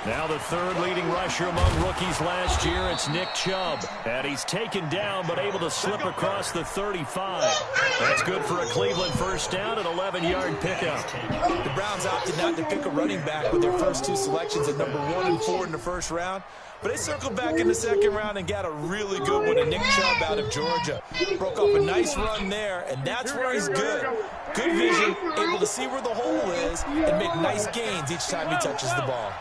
Now the third leading rusher among rookies last year, it's Nick Chubb. And he's taken down but able to slip across the 35. That's good for a Cleveland first down, an 11-yard pickup. The Browns opted not to pick a running back with their first two selections at number 1 and 4 in the first round. But they circled back in the second round and got a really good one, a Nick Chubb out of Georgia. Broke off a nice run there, and that's where he's good. Good vision, able to see where the hole is, and make nice gains each time he touches the ball.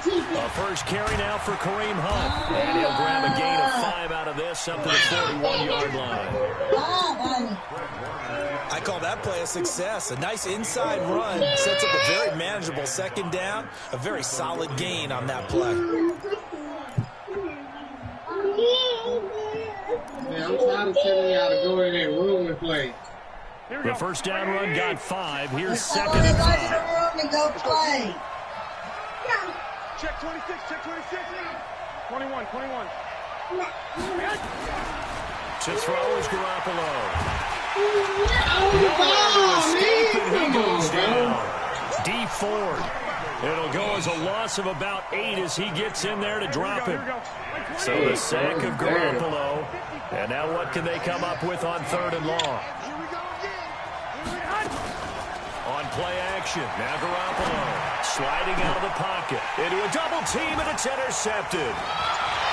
A first carry now for Kareem Hunt. And he'll grab a gain of 5 out of this up to the 41-yard line. I call that play a success. A nice inside run sets up a very manageable second down. A very solid gain on that play. Man, I'm tired of telling y'all to go in that room and play. The first down run got 5. Here's second and 5. To go play. Check 26, check 26. 21. To throw is Garoppolo. He goes down. D Ford. It'll go as a loss of about 8 as he gets in there to drop him. So the sack of Garoppolo. And now what can they come up with on third and long? On play action, now Garoppolo sliding out of the pocket into a double team, and it's intercepted.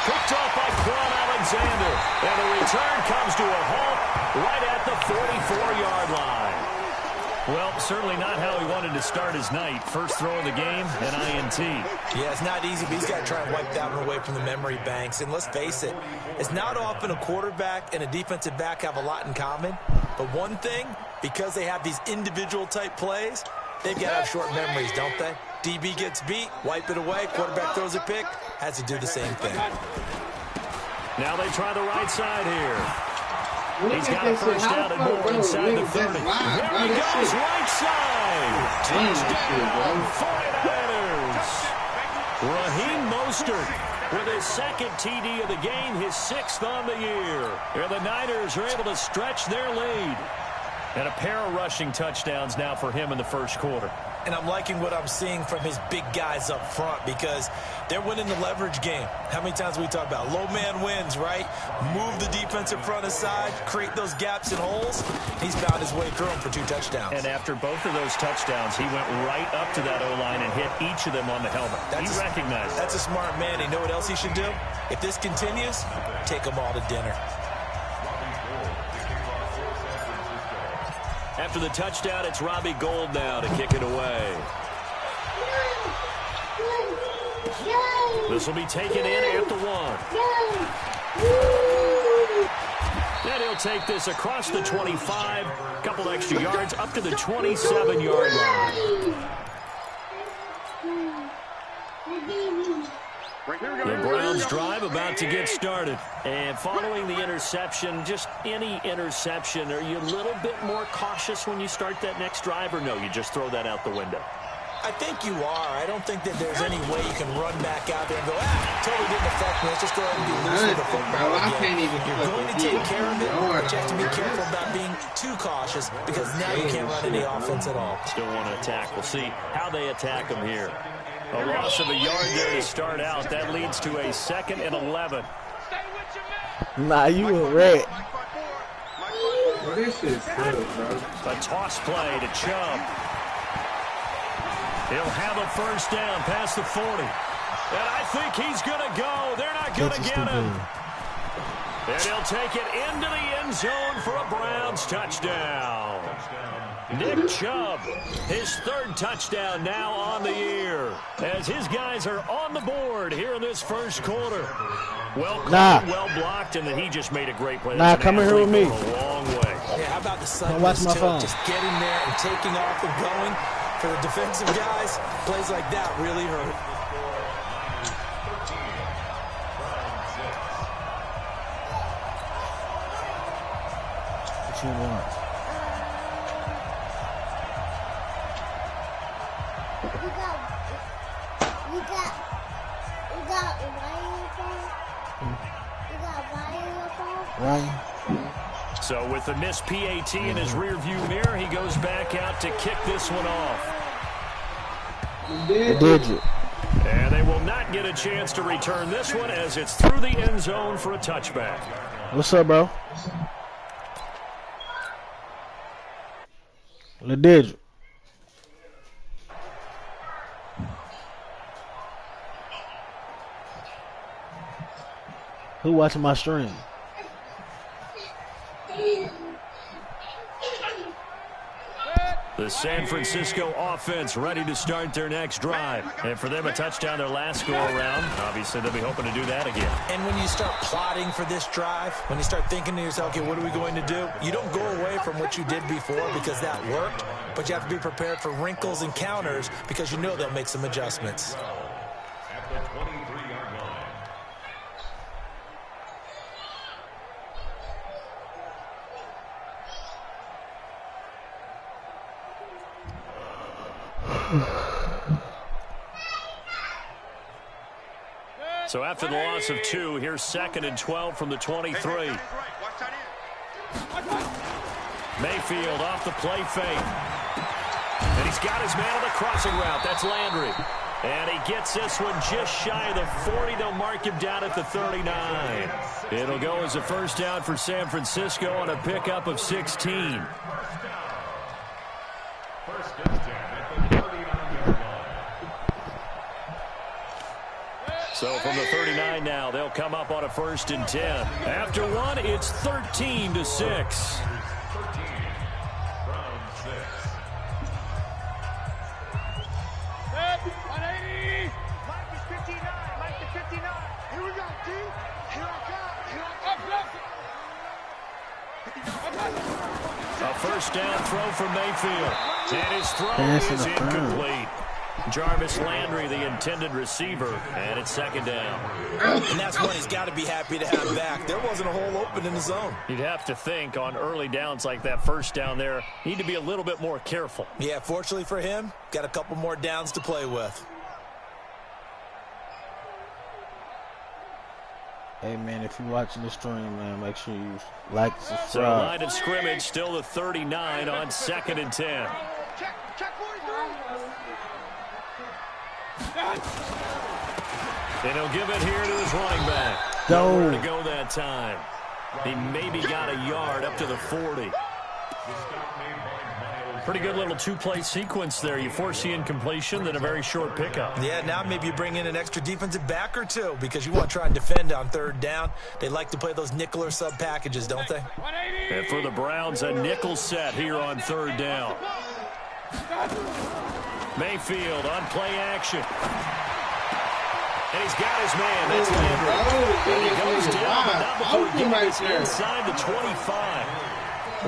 Picked off by Quan Alexander, and the return comes to a halt right at the 44-yard line. Well, certainly not how he wanted to start his night. First throw of the game, an INT. Yeah, it's not easy, but he's got to try and wipe that one away from the memory banks. And let's face it, it's not often a quarterback and a defensive back have a lot in common. But one thing, because they have these individual type plays, they've got to have short memories, don't they? DB gets beat, wipe it away, quarterback throws a pick, has to do the same thing. Now they try the right side here. He's got a first down and more inside the 30. There he goes, right side. Touchdown, 49ers. Raheem Mostert with his second TD of the game, his 6th on the year. And the Niners are able to stretch their lead. And a pair of rushing touchdowns now for him in the first quarter. And I'm liking what I'm seeing from his big guys up front because they're winning the leverage game. How many times we talk about low man wins, right? Move the defensive front aside, create those gaps and holes. He's found his way through them for 2 touchdowns. And after both of those touchdowns, he went right up to that O-line and hit each of them on the helmet. He recognized it. That's a smart man. You know what else he should do? If this continues, take them all to dinner. After the touchdown, it's Robbie Gould now to kick it away. This will be taken in at the 1. And he'll take this across the 25, a couple extra yards up to the 27-yard line. The Browns drive about to get started. And following the interception, just any interception, are you a little bit more cautious when you start that next drive, or no, you just throw that out the window? I think you are. I don't think that there's any way you can run back out there and go, totally didn't affect me. Let's just go ahead and be loose with the football again. You're going to take care of it, but you have to be careful about being too cautious because now you can't run any offense at all. Still want to attack. We'll see how they attack them here. A loss of a yard there to start out. That leads to a 2nd and 11. Nah, you a rat. Well, this is good, bro. A toss play to Chubb. He'll have a first down past the 40. And I think he's going to go. They're not going to get him. And he'll take it into the end zone for a Browns touchdown. Nick Chubb, his 3rd touchdown now on the year, as his guys are on the board here in this first quarter. Well blocked, and then he just made a great play. Come here with me. A long way. Yeah, how about the sudden just getting there and taking off and going for the defensive guys? Plays like that really hurt. What you want? Ryan. So with the missed PAT in his rearview mirror, he goes back out to kick this one off. Digit. And they will not get a chance to return this one as it's through the end zone for a touchback. What's up, bro? The digit. Who watching my stream? The San Francisco offense ready to start their next drive. And for them, a touchdown their last go-around. Obviously, they'll be hoping to do that again. And when you start plotting for this drive, when you start thinking to yourself, okay, what are we going to do? You don't go away from what you did before because that worked, but you have to be prepared for wrinkles and counters because you know they'll make some adjustments. At the 23-yard line. So after the loss of 2, here's 2nd and 12 from the 23. Mayfield off the play fake. And he's got his man on the crossing route. That's Landry. And he gets this one just shy of the 40. They'll mark him down at the 39. It'll go as a first down for San Francisco on a pickup of 16. First and 10 at the 39-yard line. So from the 39 now, they'll come up on a 1st and 10. After one, it's 13-6. 13 from 6. 180. Mike is 59. Mike is 59. Here we go, T. Here I come. A first down throw from Mayfield. And his throw is incomplete. Jarvis Landry, the intended receiver, and it's 2nd down. And that's one he's got to be happy to have back. There wasn't a hole open in the zone. You'd have to think on early downs like that first down there, need to be a little bit more careful. Yeah, fortunately for him, got a couple more downs to play with. Hey, man, if you're watching the stream, man, make sure you like, So subscribe. line of scrimmage, still the 39 on 2nd and 10. Check 43. And he'll give it here to his running back. Go. Nowhere to go that time. He maybe got a yard up to the 40. Pretty good little two-play sequence there. You force the incompletion, then a very short pickup. Yeah, now maybe you bring in an extra defensive back or two because you want to try and defend on 3rd down. They like to play those nickel or sub packages, don't they? And for the Browns, a nickel set here on 3rd down. Mayfield on play action. And he's got his man. That's Landry. And he goes down, but not before he gets inside the 25.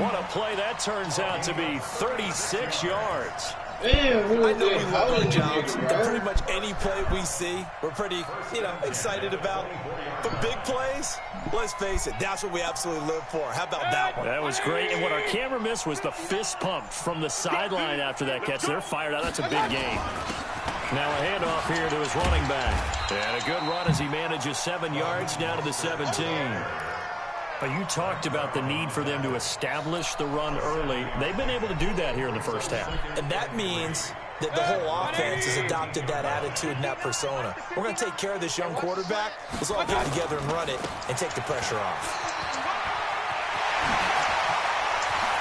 What a play that turns out to be, 36 yards. Damn, I know we love our jobs. Pretty much any play we see, we're pretty, excited about. But big plays, let's face it, that's what we absolutely live for. How about that one? That was great. And what our camera missed was the fist pump from the sideline after that catch. They're fired out. That's a big gain. Now a handoff here to his running back. And a good run as he manages 7 yards down to the 17. But you talked about the need for them to establish the run early. They've been able to do that here in the first half. And that means that the whole offense has adopted that attitude and that persona. We're going to take care of this young quarterback. Let's all get together and run it and take the pressure off.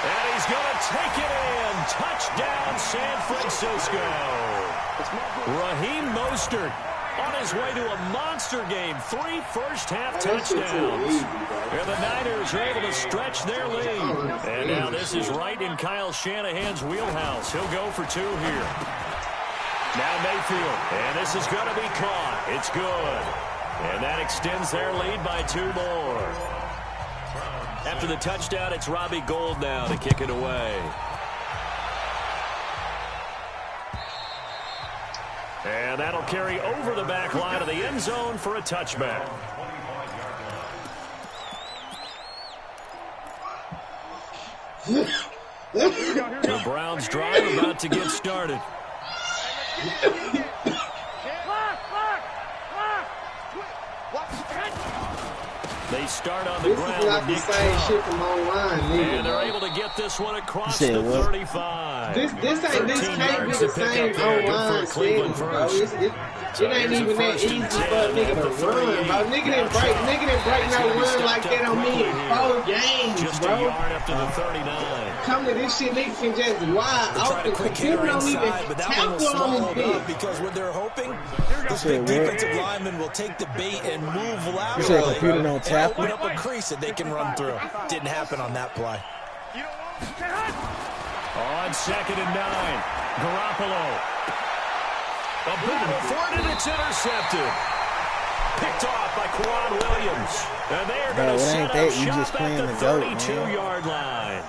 And he's going to take it in. Touchdown, San Francisco. Raheem Mostert on his way to a monster game. 3 first-half touchdowns. And the Niners are able to stretch their lead. And now this is right in Kyle Shanahan's wheelhouse. He'll go for 2 here. Now Mayfield. And this is going to be caught. It's good. And that extends their lead by 2 more. After the touchdown, it's Robbie Gould now to kick it away. And that'll carry over the back line of the end zone for a touchback. The Browns drive about to get started. They start on the ground with Nick shit from online, nigga. and they're able to get this one across Said the what? 35. This can't be the same online Cleveland schedule, bro. first. It ain't even that easy for a nigga to run, bro. Nigga didn't break no run like that on me in 4 games, Just a bro. yard up to the 39. Come to this shit, niggas can just wide off the computer don't even but that one will tackle on swallow this it up bitch. because what they're hoping, this Said big what? defensive lineman will take the bait and move laterally. You said computer don't and tackle? open up a crease that they can run through. Didn't happen on that play. On 2nd and 9, Garoppolo. A battle for it, and it's intercepted. Picked off by Quan Williams. And they are going to set up You shop just at playing the the goat, man. 32-yard line.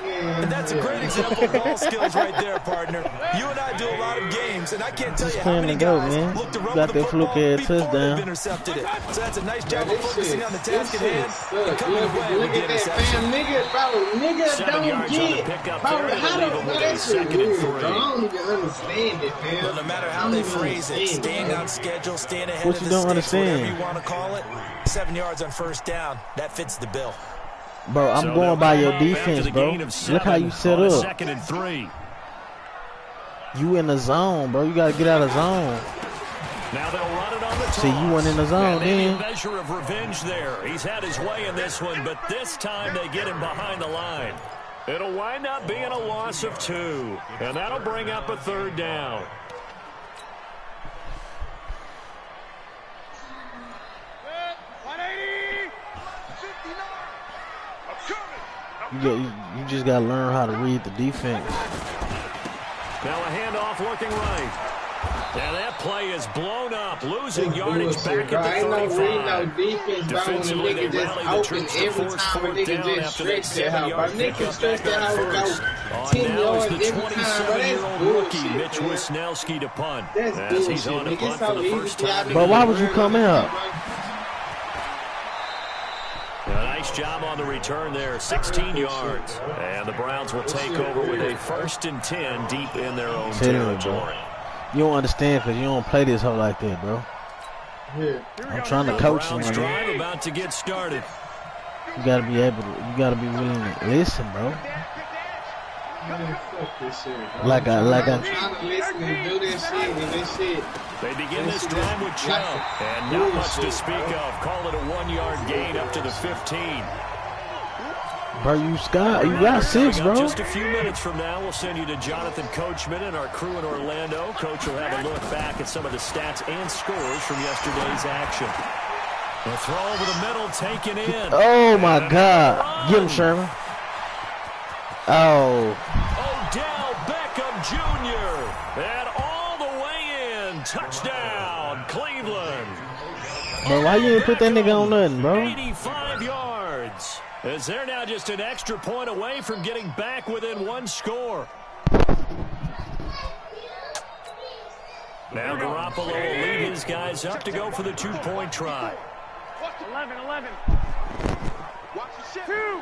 And that's a great example of ball skills right there, partner. You and I do a lot of games, and I can't tell you how many guys look to run Got the that football fluke-ass before touchdown. they've intercepted it. So that's a nice job of This focusing shit- on the task at hand and Look coming away with the at that, interception. fam, nigga, 7 don't yards on the get, pickup bro, there, and how they leave the, them bro, with a that shit 2nd and weird, 3. bro. I don't even understand it, fam. Well, no matter how they phrase it, staying on schedule, staying ahead What of you the don't sticks, understand? whatever you want to call it, 7 yards on first down, that fits the bill. Bro, I'm So going they'll by come your up after defense, the bro. gain of Look how 7 you set on a up. 2nd and 3. You in the zone, bro. You got to get out of zone. Now they'll run it on the toss. See, you weren't in the zone, And maybe a then. measure of revenge there. He's had his way in this one, but this time they get him behind the line. It'll wind up being a loss of 2, and that'll bring up a 3rd down. You just got to learn how to read the defense. Now a handoff looking right. And that play is blown up, losing yardage back bro. at Ain't the no 35. read no defense, bro. When the Defensively, they nigga just rally the open troops to every force time a 4th nigga down just after that stretch that out, bro. 7-yard Nigga pickup stretch back that on out first. about On 10 now is yards the every time, bro. That's 27-year-old rookie, bullshit, Mitch man. Wisnowski, to punt. That's As he's bullshit, on to nigga. punt It's for so the easy first for y'all time. to But why would you run come on out? bro. A nice job on the return there, 16 yards. And the Browns will take over with a 1st and 10 deep in their own territory. You don't understand because you don't play this hoe like that, bro. I'm trying to The coach you, Browns man. drive about to get started. You gotta be able to. You gotta be willing to listen, bro. Man, fuck this shit, bro. Like I. I'm trying to listen and do this shit, and this shit. They begin this drive with Chubb, and not much to speak of. Call it a 1-yard gain up to the 15. Bro, you got 6, Coming up bro. just a few minutes from now, we'll send you to Jonathan Coachman and our crew in Orlando. Coach will have a look back at some of the stats and scores from yesterday's action. The throw over the middle, taken in. Oh my God! Get him, Sherman. Oh, Odell Beckham Jr. And all the way in. Touchdown, Cleveland. bro, why you didn't put that nigga on nothing, bro? 85 yards. As they're now just an extra point away from getting back within 1 score. Now Garoppolo will lead his guys up to go for the 2-point try. 11. Watch the shit. 2.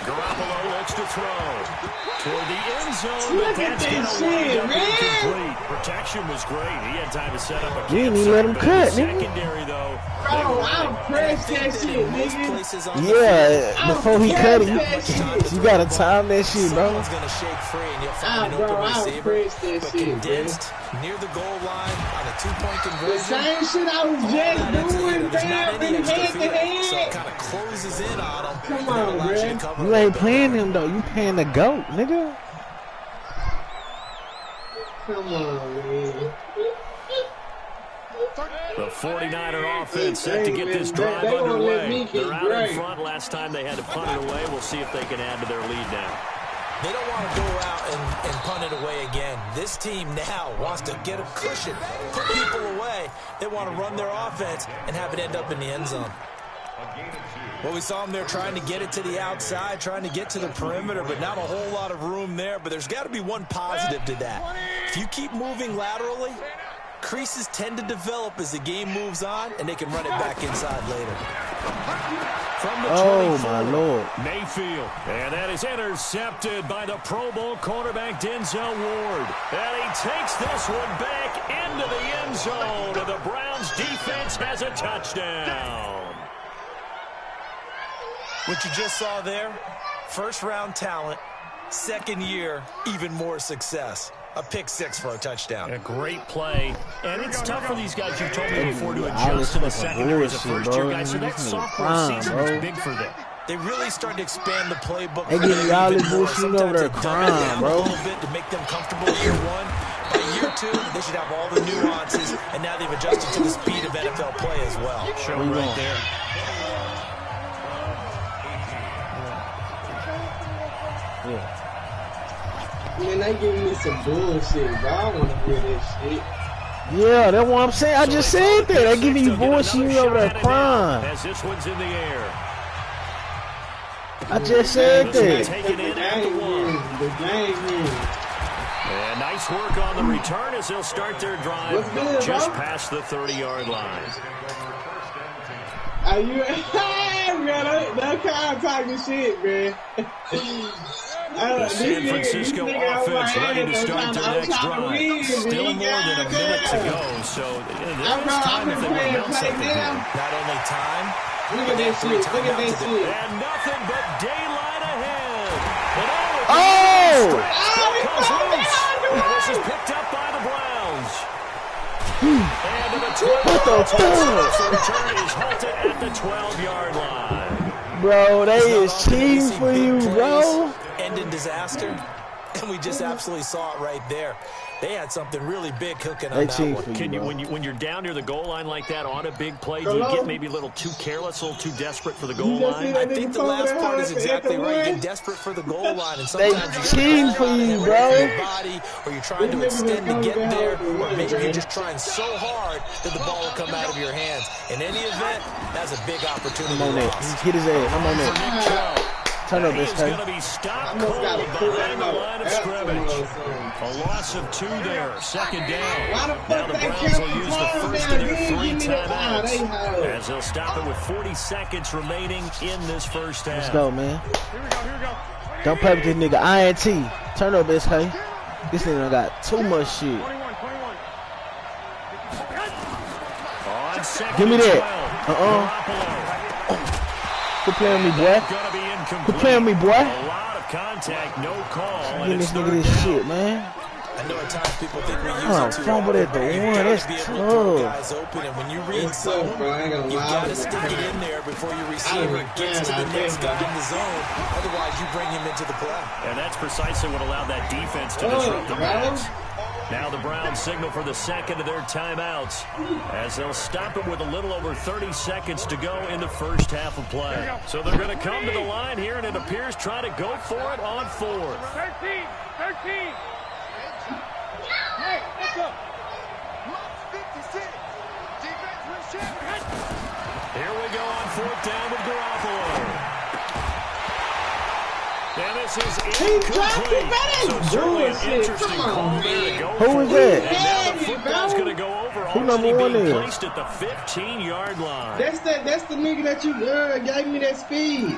Garoppolo looks to throw toward the end zone, Look but at that's this going to shit, wind up man. incomplete. Protection was great. He had time to set up a You didn't even let him cut, nigga. secondary, though. Bro, I'll press that shit, nigga. Yeah, before he cut it, you gotta time that shit, bro. Someone's going to shake free, and you'll find an Bro, open I'll receiver. press that But shit, man. condensed, near the goal line, on a 2-point The conversion. same shit I was just doing, There's not fam, any in extra head to field, so it head. kind of closes in on him. Come and it on, allows you to man. cover You a ain't little playing bit. him though. You playing the GOAT, nigga. Come on, man. The 49er offense set to get this They drive won't let me underway. keep They're out in great. front. Last time they had to punt it away. We'll see if they can add to their lead now. They don't want to go out and punt it away again. This team now wants to get a cushion, put people away. They want to run their offense and have it end up in the end zone. Well, we saw them there trying to get it to the outside, trying to get to the perimeter, but not a whole lot of room there. But there's got to be one positive to that. If you keep moving laterally, creases tend to develop as the game moves on, and they can run it back inside later. From the Oh, 24, my Lord. Mayfield. And that is intercepted by the Pro Bowl cornerback Denzel Ward. And he takes this one back into the end zone. And the Browns defense has a touchdown. What you just saw there, first-round talent, second year, even more success. A pick six for a touchdown. A great play. And it's tough for these guys, you've told me before, to adjust to the secondary as a first-year guy. So that sophomore season is big for them. They really started to expand the playbook. They give you all this bullshit over there crying, bro. A little bit to make them comfortable year one. By year two, they should have all the nuances, and now they've adjusted to the speed of NFL play as well. Show right there. Yeah. Man, they giving me some bullshit, bro. I want to hear that shit. Yeah, that's what I'm saying. I just said that. They giving you bullshit, you over there crying. As this one's in the air. I just said that. Taken in at the one. The game is. And nice work on the return as they'll start their drive good, just bro? past the 30-yard line. Are you? That kind of talking shit, man. The San Francisco offense ready to start their next drive. Still more than a minute to go, so there is time if they want to mount something here. Not only time, Look at that shit. Look at that shit. And nothing but daylight ahead. Oh! Comes loose. And this is picked up by the Browns. And to the 12. What the fuck? The return is halted at the 12-yard line. Bro, they is cheating for you, bro. End in disaster, and we just absolutely saw it right there. They had something really big cooking on that one. Can you, when you're down near the goal line like that on a big play, do you get maybe a little too careless, a little too desperate for the goal line? I think the last part is exactly right. You get desperate for the goal line, and sometimes They cheating for you, bro. Body, or you're trying to extend to get there, or maybe you're just trying so hard that the ball will come out of your hands. In any event, that's a big opportunity. I'm on that. Hit his ass. I'm on that. Turn up this time. He's going to be stopped cold behind the line of scrimmage. A loss of 2 there, second down. Now the Browns will use the first of their 3 timeouts as they'll stop it with 40 seconds remaining in this first half. Let's go, man. Here we go. Don't play with this nigga. INT. Turn up this, hey. This nigga got too much shit. 21. On second Give me that. Quit playing with me, boy. Quit playing with me, boy. A lot of contact, no call. Give this nigga this shit, man. I know at times people think we use it too fumble at the one. That's tough. Guys open, and when you read zone, you've got to stick it in there before your receiver gets to the next guy in the zone. Otherwise, you bring him into the play. And that's precisely what allowed that defense to disrupt the Browns. Now the Browns signal for the second of their timeouts as they'll stop it with a little over 30 seconds to go in the first half of play. So they're going to come to the line here, and it appears try to go for it on 4th. 13. Hey, let's go. 56. Defense with Shepard. Here we go on 4th down with Garoppolo. And this is incomplete. So certainly an interesting call there to go. Who is that? And now the football's going to go over, already being placed at the 15-yard line. That's the nigga that you gave me that speed.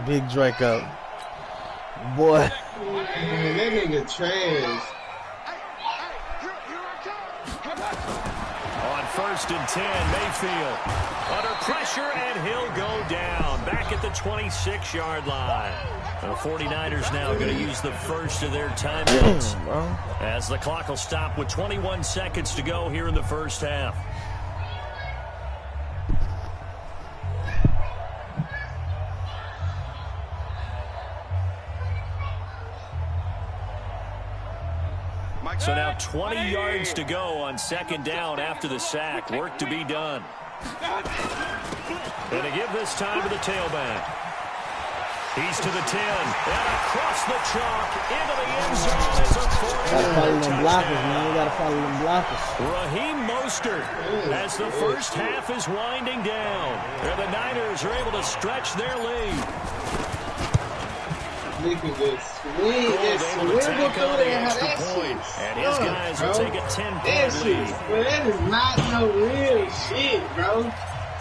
Big Draco. Boy. Man, that nigga trash. On 1st and 10, Mayfield under pressure, and he'll go down back at the 26-yard line. The 49ers now going to use the first of their timeouts as the clock will stop with 21 seconds to go here in the first half. So now 20 yards to go on second down after the sack. Work to be done. And to give this time to the tailback. He's to the 10. And across the chalk into the end zone. It's a 40-yard touchdown. You gotta follow them blockers. Raheem Mostert as the first half is winding down. And the Niners are able to stretch their lead. They can just swing. Just able to swing tack through on there. the How extra that point. shit And his suck, guys bro. will take a That 10-point shit, lead. well, that is not no real shit, bro.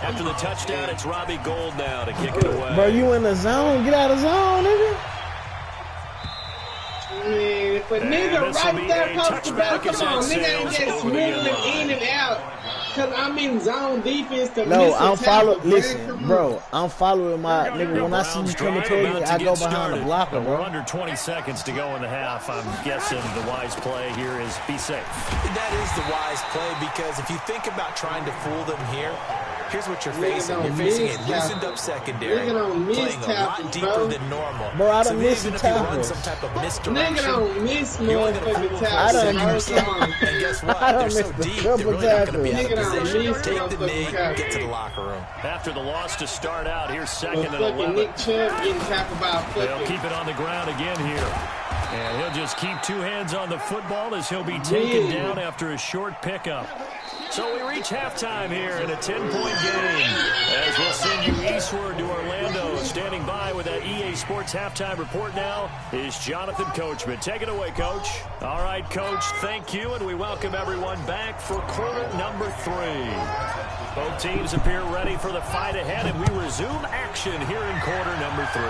After the touchdown, it's Robbie Gould now to kick it away. Bro, you in the zone? Get out of the zone, nigga. Man, if a nigga right there comes to back, come on, nigga ain't just moving in and out. Cause I'm in zone defense to No, miss a I'm tackle, following. man. Listen, Come bro, on. I'm following my nigga. When I see you coming towards me, I go behind the blocker, We're bro. under 20 seconds to go in the half. I'm guessing the wise play here is be safe. That is the wise play because if you think about trying to fool them here, here's what you're facing. You're facing a loosened up secondary, playing a lot deeper than normal. Bro, I so done missed even the if you run tackles. some type of Nigga misdirection, don't miss you're only going to motherfucking fool I done tackles. missed- Come on. and guess what? I done They're so missed the deep, double they're really not going to be out tackle. of Nigga don't position. miss Take the knee, motherfucking tackle. get to the locker room. After the loss to start out, here's second and Fucking 11. Nick Chubb getting tackled by a They'll fucking keep it on the ground again here. And he'll just keep two hands on the football as he'll be taken down after a short pickup. So we reach halftime here in a 10-point game. As we'll send you eastward to Orlando. Standing by with that EA Sports halftime report now is Jonathan Coachman. Take it away, Coach. All right, Coach, thank you, and we welcome everyone back for quarter number 3. Both teams appear ready for the fight ahead, and we resume action here in quarter number 3.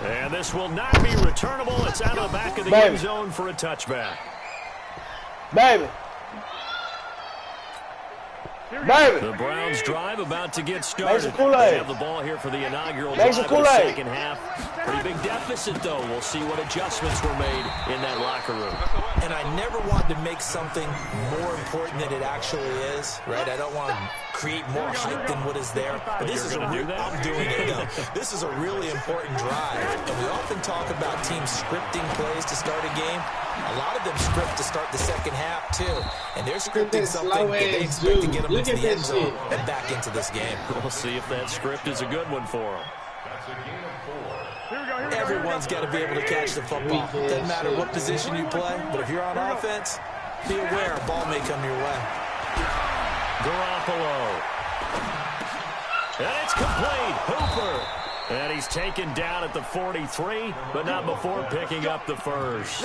And this will not be returnable. It's out of the back of the end zone for a touchback. Baby. The Browns drive about to get started. They have the ball here for the inaugural drive of the second half. Pretty big deficit, though. We'll see what adjustments were made in that locker room. And I never want to make something more important than it actually is, right? I don't want to create more hype than what is there. But this is I'm doing it, though. This is a really important drive. And we often talk about teams scripting plays to start a game. A lot of them script to start the second half, too. And they're scripting something that they expect to get them into the end zone and back into this game. We'll see if that script is a good one for them. Everyone's got to be able to catch the football. Doesn't matter what position you play, but if you're on offense, be aware a ball may come your way. Garoppolo. And it's complete. Hooper. And he's taken down at the 43, but not before picking up the first.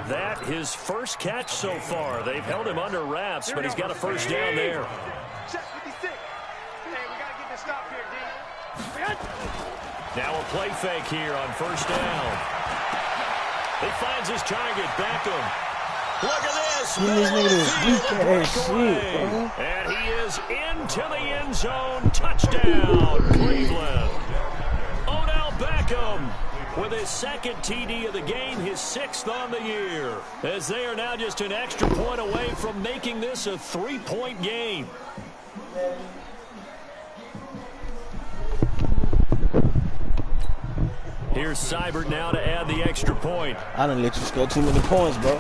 That his first catch so far. They've held him under wraps, but he's got a first down there. Check 56. Hey, we got to get this stop here, D. Now a play fake here on first down. He finds his target, Beckham. Look at this. Give this nigga this weak ass shit, bro. And he is into the end zone. Touchdown, Cleveland. Odell Beckham with his second TD of the game, his 6th on the year. As they are now just an extra point away from making this a 3-point game. Here's Seibert now to add the extra point. I done let you score too many points, bro.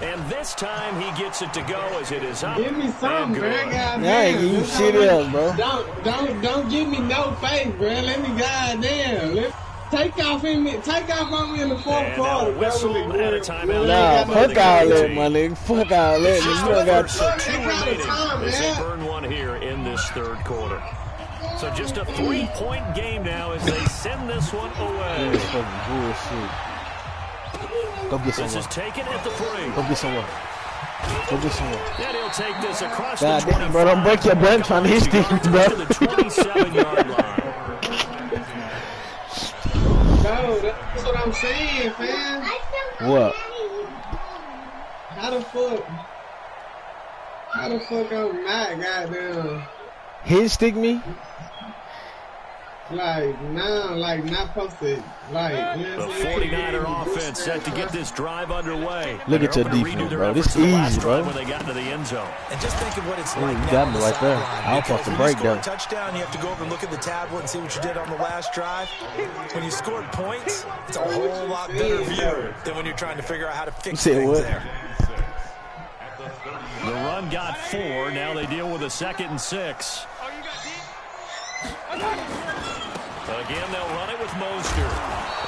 And this time he gets it to go as it is up. Give me something, bro. Goddamn. I ain't give you shit else, bro. Don't give me no face, bro. Let me goddamn. Take off on me in the fourth quarter, bro. Whistle and a timeout. Nah, fuck all that, my nigga. Fuck all that. You don't got Two remaining as they burn one here in this third quarter. So just a 3-point game now as they send this one away. this fucking bullshit. Go get This someone. is taken at the 3. Go get someone. Go get someone. And he'll take this across God the damn, 25. bro. Don't break your butt trying to hit things, bro. To the 27-yard line. Bro, that's what I'm saying, fam. What? How the fuck I'm not goddamn Hit stick me? like not supposed to like you know The what I'm saying? 49er offense set to get this drive underway. Look at They're your hoping to defense, redo their bro. This efforts in the last easy, drive bro. when they got into the end zone. And just think of what it's Ooh, like you now got on me the right there. sideline, I don't because supposed to when break you score that. a touchdown, you have to go over and look at the tablet and see what you did on the last drive. When you scored points, it's a whole lot better view than when you're trying to figure out how to fix said things what? there. The run got 4. Now they deal with a 2nd and 6. Again, they'll run it with Mostert.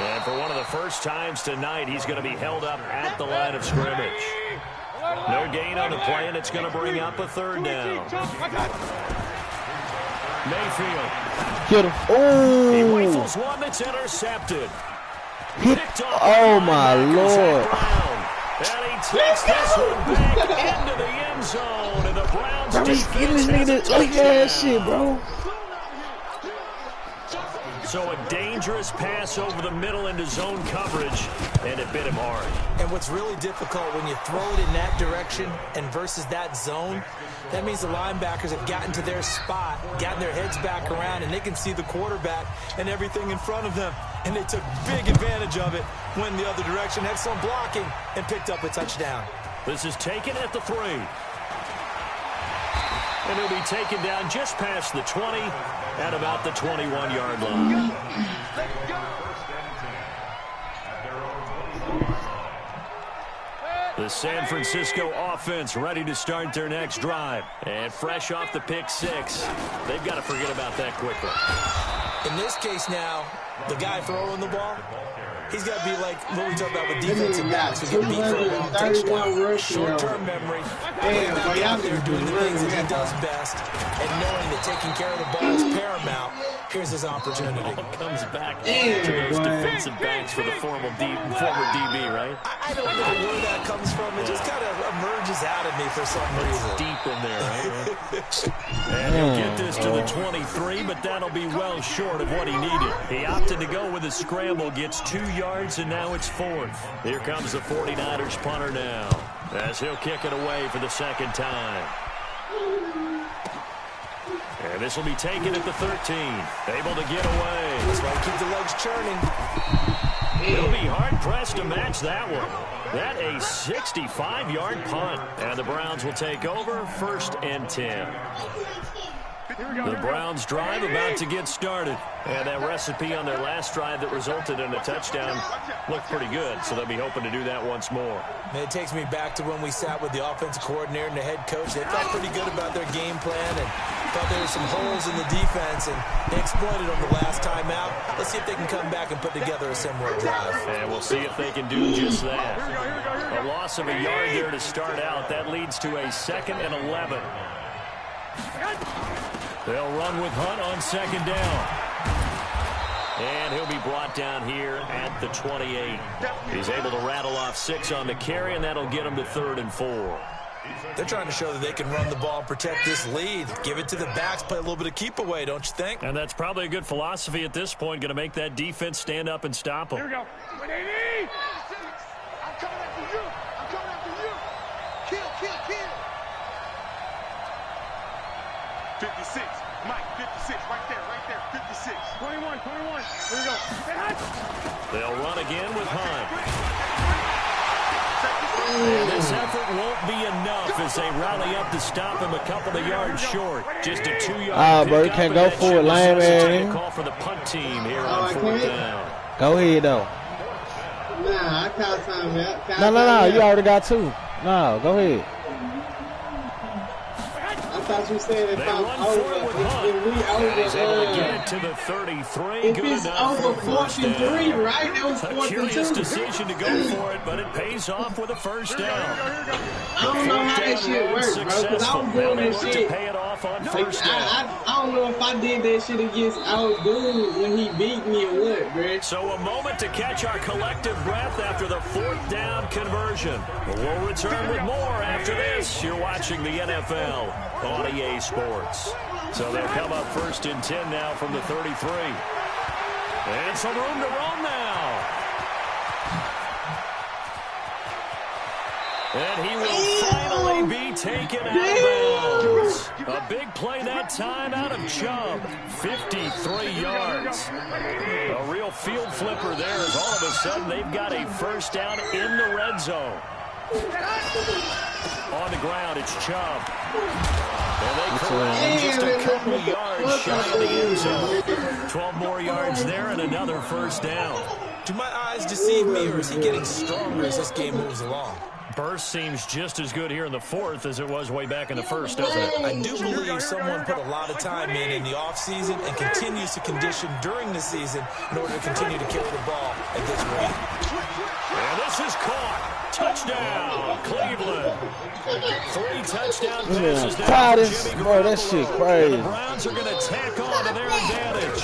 And for one of the first times tonight, he's going to be held up at the line of scrimmage. No gain on the play, and it's going to bring up a 3rd down. Mayfield. Get him. He Oh. rifles one that's intercepted. Hit. Oh, my Lord. And he takes this one back into the end zone. And the Browns Bro, he's getting this nigga this ugly ass shit, bro. So a dangerous pass over the middle into zone coverage, and it bit him hard. And what's really difficult when you throw it in that direction and versus that zone, that means the linebackers have gotten to their spot, gotten their heads back around, and they can see the quarterback and everything in front of them. And they took big advantage of it, went the other direction, had some blocking, and picked up a touchdown. This is taken at the 3. And he'll be taken down just past the 20 at about the 21-yard line. The San Francisco offense ready to start their next drive. And fresh off the pick 6, they've got to forget about that quickly. In this case now, the guy throwing the ball, he's got to be like what we talk about with defensive backs who get beat for a long touchdown. Short-term memory, getting out there doing the things that he does best, and knowing that taking care of the ball is paramount. Here's his opportunity. Comes back to those defensive backs for the former DB, right? I don't know where that comes from. It just kind of emerges out of me for some reason. Deep in there, right? And he'll get this to the 23, but that'll be well short of what he needed. He opted to go with a scramble, gets 2 yards, and now it's 4th. Here comes the 49ers punter now, as he'll kick it away for the second time. And this will be taken at the 13. Able to get away. That's why keep the legs churning. He'll be hard-pressed to match that one. That a 65-yard punt. And the Browns will take over 1st and 10. The Browns drive about to get started. And that recipe on their last drive that resulted in a touchdown looked pretty good, so they'll be hoping to do that once more. And it takes me back to when we sat with the offensive coordinator and the head coach. They felt pretty good about their game plan and thought there were some holes in the defense, and they exploited them the last time out. Let's see if they can come back and put together a similar drive. And we'll see if they can do just that. A loss of a yard there to start out. That leads to a 2nd and 11. They'll run with Hunt on 2nd down. And he'll be brought down here at the 28. He's able to rattle off 6 on the carry, and that'll get him to 3rd and 4. They're trying to show that they can run the ball and protect this lead. Give it to the backs, play a little bit of keep away, don't you think? And that's probably a good philosophy at this point, going to make that defense stand up and stop them. Here we go. I'm coming after you. I'm coming after you. Kill. 56. Mike, 56. Right there. 56. 21. Here we go. They'll run again with Hunt. And this effort won't be enough as they rally up to stop him a couple of yards short. Just a 2-yard bro, you can't go for it, lame man. Call for the punt team here on 4th down. Go ahead, though. Nah, I caught something out. No, you already got 2. No, go ahead. I thought you said if They I'm run forward with Hunt. He's able to get it to the 33. If it's over 43, right? That was 42. A curious decision to go for it, but it pays off with a first down. I don't know how that shit works, bro, because I was doing that shit. To pay it off on first down. I don't know if I did that shit against our dude when he beat me or what, bro. So a moment to catch our collective breath after the 4th down conversion. We'll return with more after this. You're watching the NFL on EA Sports. So they'll come up 1st and 10 now from the 33. And some room to roam now. And he will finally be taken out of bounds. A big play that time out of Chubb. 53 yards. A real field flipper there as all of a sudden they've got a first down in the red zone. On the ground, it's Chubb. And they corral just a couple of yards shy of the end zone. 12 more yards there and another first down. Do my eyes deceive me, or is he getting stronger as this game moves along? Burst seems just as good here in the 4th as it was way back in the 1st, doesn't it? I do believe someone put a lot of time in the offseason and continues to condition during the season in order to continue to carry the ball at this rate. And this is caught. Touchdown, Cleveland. 3 touchdown passes now Tired for of Jimmy bro, that shit crazy. The Browns are going to tack on to their advantage.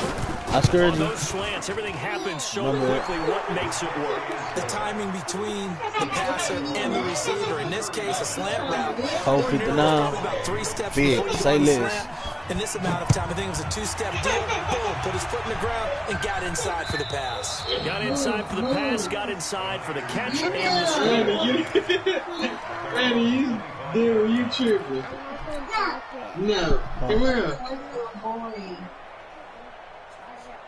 I scared On you. those slants, everything happens so quickly. What makes it work? The timing between the passer and the receiver. In this case, a slant route. Hold 59. About 3 steps Big. before you Say go on the less. slant. In this amount of time, I think it was a 2-step deal. Boom, put his foot in the ground and got inside for the pass. Got inside for the pass, got inside for the catch and the score. Randy, you tripping. No. Come here.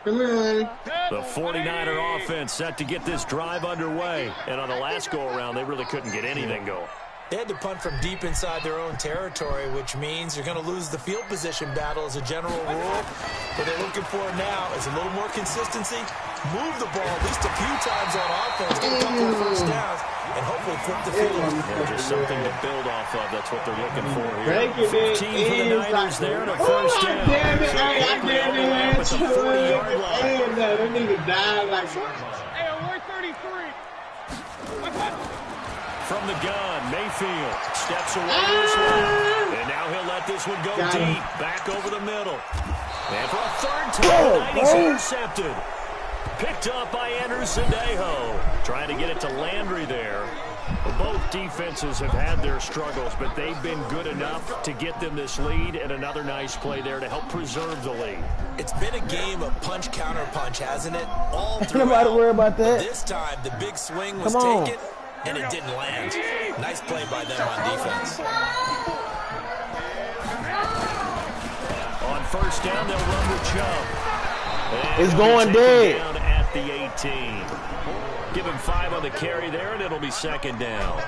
Come here, Randy. The 49er offense set to get this drive underway. And on the last go-around, they really couldn't get anything going. They had to punt from deep inside their own territory, which means you're going to lose the field position battle as a general rule. What they're looking for now is a little more consistency, move the ball at least a few times on offense, get a couple of first downs, and hopefully flip the field. Yeah, just something to build off of. That's what they're looking for here. Break it, 15 for the Niners there and a first down. Damn it, I damn it, At the 40-yard line. Damn, that nigga died like... Hey, we're 33. From the gun, Mayfield steps away to his left. And now he'll let this one go deep, back over the middle. And for a third time tonight, he's intercepted. Picked up by Andrew Sandejo. Trying to get it to Landry there. Both defenses have had their struggles, but they've been good enough to get them this lead, and another nice play there to help preserve the lead. It's been a game of punch, counter punch, hasn't it? All throughout. Nobody worry about that. This time, the big swing was Come on. taken, and it didn't land. Nice play by them on defense. On first down, they'll run with Chubb. And It's he'll be going taken dead. down at the 18. Give him 5 on the carry there, and it'll be second down.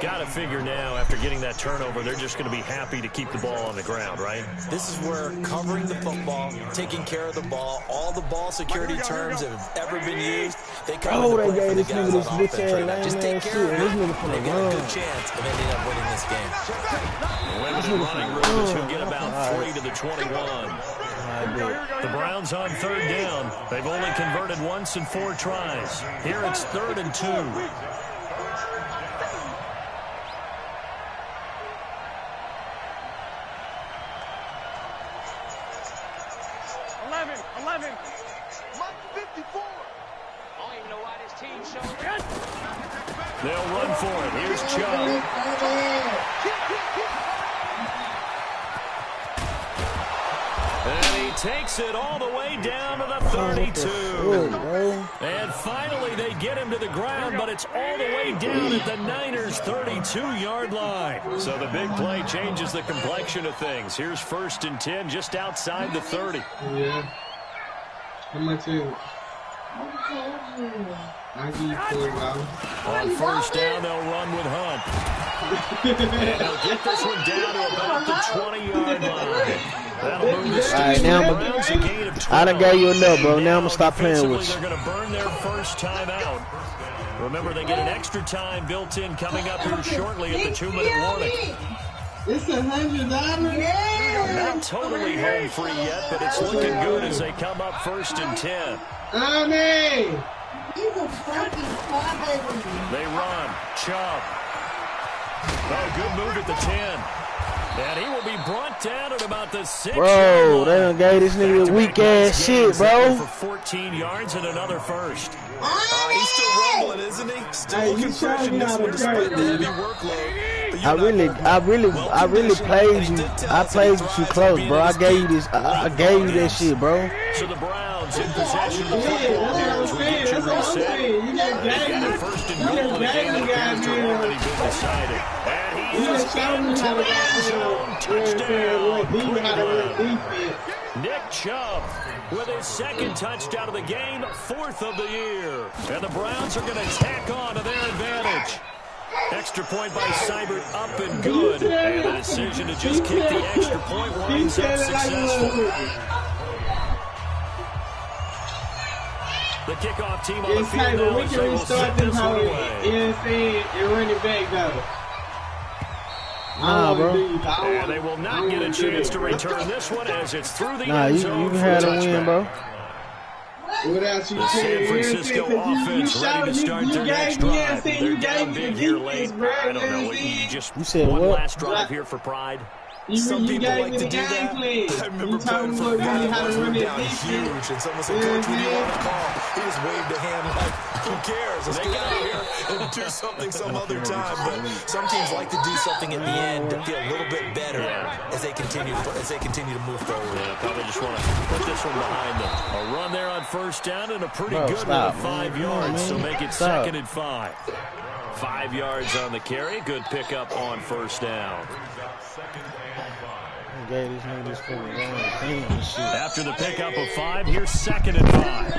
Got to figure now, after getting that turnover, they're just going to be happy to keep the ball on the ground, right? This is where covering the football, taking care of the ball, all the ball security terms that have ever been used, they come Oh, into they play for gave the this guys nigga this on bitch offense ass right now. lame Just ass take shit. care of This it. nigga finna They've got a run. good chance of ending up winning this game. Limited running room as he'll get about 3 to the 21. The Browns on third down. They've only converted once in 4 tries. Here it's 3rd and 2. 11. Mike 54. I don't even know why this team showed up. They'll run for it. Here's Chubb. And he takes it all the way down to the 32. And finally they get him to the ground, but it's all the way down at the Niners' 32-yard line. So the big play changes the complexion of things. Here's 1st and 10 just outside the 30. Yeah. How much is it? I'll give you $40. On first down, they'll run with Hunt. And they'll get this one down to about the 20-yard line. That'll move the Alright, now Browns a gain of 12. I done gave you enough, bro. Now I'm gonna stop playing with They're you. going to burn their first time out. Remember, they get an extra time built in coming up here shortly at the 2-minute warning. It's $100? Not totally home free yet, but it's looking good as they come up 1st and 10. Amen. They run. Chubb. Oh, good move at the 10. And he will be brought down at about the 6. Bro, they done gave this nigga weak ass shit, bro. For 14 yards and another first. He's still rumbling, isn't he? Still looking fresh in this one despite the heavy workload. But I really played you. I played you too close, bro. I gave you this. I gave you that shit, bro. So the Browns in possession of the football here as we get you reset. You just gave me. 1st and goal. The game appears to have already been decided. And he You is just showed me into how to the end zone. Touchdown. Nick Chubb with his 2nd touchdown of the game, 4th of the year. And the Browns are going to tack on to their advantage. Extra point by Seibert up and good. And the decision to just kick the extra point winds up successful. The kickoff team on the field now as they will set this one away. You know what I'm saying? And run it back, though. Nah, bro. And they will not get a chance to return this one as it's through the Nah, end you zone can for have a the win, touchback. bro. Without you The San Francisco offense ready to start their next drive. They're down big here late. I don't know. You said one last drive here for pride. Some people like to do that. I remember playing for Bad Boys. We were down huge, and someone said, "Coach, what do you want to call?" He just waved a hand like, "Who cares? Let's get out of here and do something some other time." But some teams like to do something at the end to feel a little bit better as they continue to move forward. Yeah, probably just want to put this one behind them. A run there on first down and a pretty good one at 5 yards. So make it 2nd and 5. 5 yards on the carry. Good pickup on first down. After the pickup of 5, here's 2nd and 5.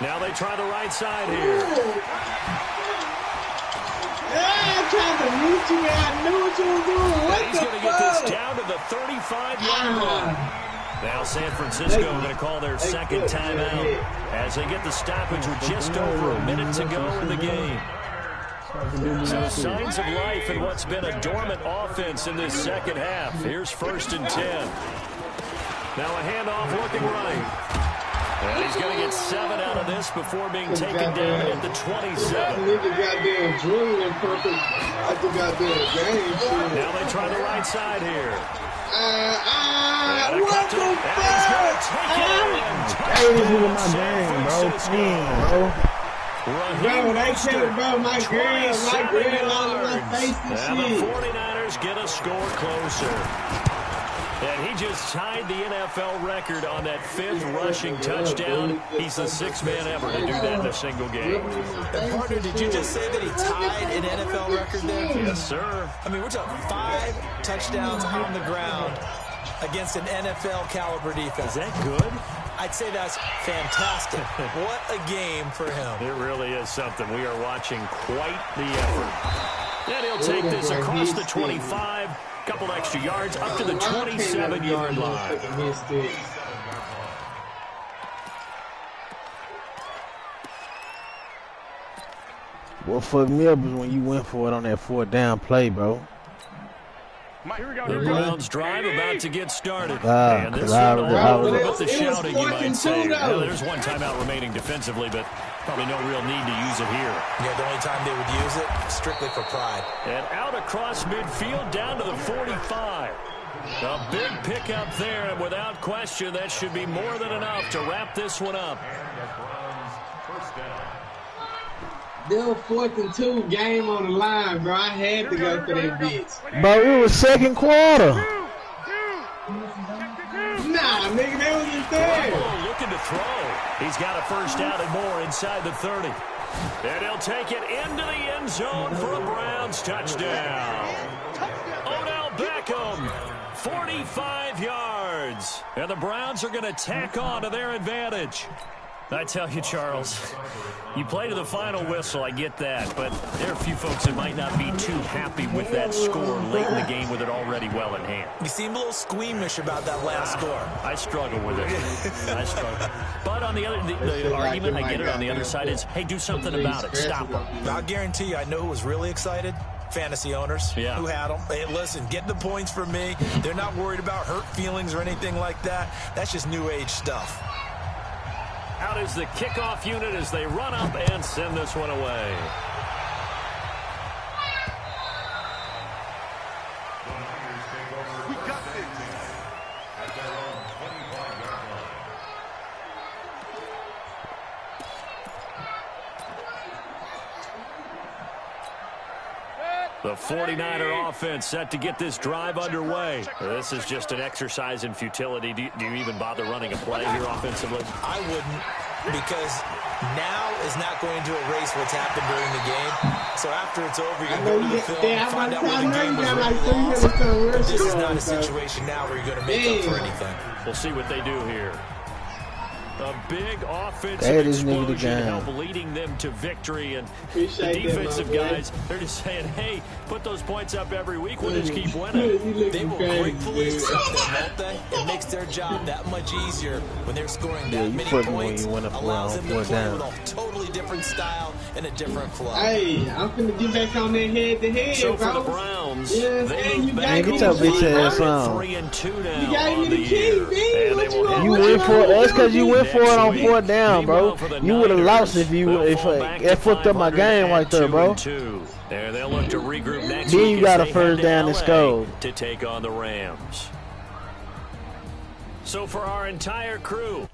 Now they try the right side here. I tried to mute you. I knew what you were doing. He's going to get this down to the 35-yard line. Now San Francisco going to call their second timeout as they get the stoppage with just over a minute to go in the game. So signs of life in what's been a dormant offense in this second half. Here's 1st and 10. Now a handoff looking right. And he's going to get 7 out of this before being taken down at the 27. Now they try the right side here. What the fuck? Bro, they said, bro, my girl all in my face and the shit. 49ers get a score closer. And he just tied the NFL record on that 5th rushing touchdown. He's the 6th man ever to do that in a single game. And partner, did you just say that he tied an NFL record there? Yes, sir. I mean, we're talking 5 touchdowns on the ground against an NFL caliber defense. Is that good? I'd say that's fantastic. What a game for him. It really is something. We are watching quite the effort. And he'll take this across the 25, couple extra yards, up to the 27-yard line. What fucked me up is when you went for it on that 4th down play, bro. The Browns drive about to get started. And this one all with the shouting, you might say. Well, there's one timeout remaining defensively, but probably no real need to use it here. Yeah, the only time they would use it, strictly for pride. And out across midfield, down to the 45. A big pickup there, and without question, that should be more than enough to wrap this one up. Still 4th and 2, game on the line, bro. I had to go for that bitch. But it was 2nd quarter. Nah, nigga, that was in 3rd. Oh, looking to throw. He's got a first down and more inside the 30. And he'll take it into the end zone for a Browns touchdown. Odell Beckham, 45 yards. And the Browns are going to tack on to their advantage. I tell you, Charles, you play to the final whistle, I get that, but there are a few folks that might not be too happy with that score late in the game with it already well in hand. You seem a little squeamish about that last score. I struggle with it. I struggle. But on the other, the argument, I get it, on the other side is, hey, do something about it. Stop them. I'll guarantee you, I know who was really excited. Fantasy owners who had them. Hey, listen, get the points for me. They're not worried about hurt feelings or anything like that. That's just new age stuff. Out is the kickoff unit as they run up and send this one away. We got this. The 49er offense set to get this drive underway. This is just an exercise in futility. Do you even bother running a play here offensively? I wouldn't, because now is not going to erase what's happened during the game. So after it's over, you can go to the film and find out where the game was really lost. But this is not a situation now where you're going to make up for anything. We'll see what they do here. A big offensive explosion help game. leading them to victory. And Appreciate the defensive guys, they're just saying, hey, put those points up every week. We'll just keep winning. They will gratefully accept that, won't they? It makes their job that much easier when they're scoring that many points. Allows them to play with a totally different style and a different flow. Hey, I'm finna get back on that head-to-head, So bro. for the Browns, Yeah, they you move got back me get your bitch ass on. 3-2 now. You gave me on the the key, year. man. And What they you will want? You have went for that's because you went for it on next 4th down, bro. Meanwhile, for the You would have Niners, lost if they'll fall back it to fucked up my 500 game right at there, bro. 2-2. There, they'll look to regroup next Then week you got as a they first head down to and LA score. to take on the Rams. So for our entire crew,